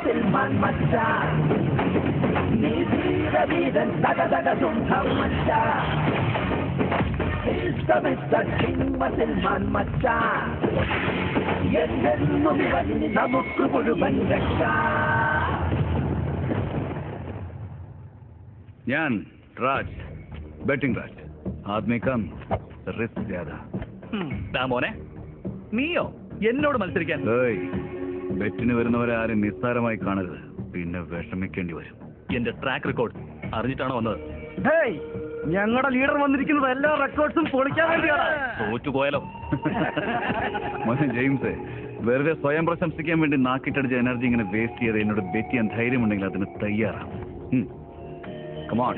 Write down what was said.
സിൽമാൻ മച്ചാൻ നീ ധീരവീരൻ തകതകതും മച്ചാൻ സിൽമാൻ മച്ചാൻ എന്നെന്നും ഇവന് നമുക്ക് മുഴുവൻ രക്ഷ. ഞാൻ രാജ്, ബെറ്റിംഗ് രാജ്. ആദ്മി കം റിസ്ക് ജ്യാദാ. മോനെ നീയോ എന്നോട് മത്സരിക്കാൻ? ബെറ്റിന് വരുന്നവരെ ആരും നിസ്സാരമായി കാണരുത്, പിന്നെ വിഷമിക്കേണ്ടി വരും. എന്റെ ട്രാക്ക് റെക്കോർഡ് അറിഞ്ഞിട്ടാണോ വന്നത്? ഞങ്ങളുടെ ലീഡർ വന്നിരിക്കുന്നത് എല്ലാ റെക്കോർഡ്സും പൊളിക്കാൻ വേണ്ടിയാണ്. തോറ്റുപോയാലോ? മോനെ ജെയിംസ്, വെറുതെ സ്വയം പ്രശംസിക്കാൻ വേണ്ടി നാക്കിട്ടടിച്ച എനർജി ഇങ്ങനെ വേസ്റ്റ് ചെയ്ത് എന്നോട് ബെറ്റ് ചെയ്യാൻ ധൈര്യമുണ്ടെങ്കിൽ അതിന് തയ്യാറാണ്. Come on.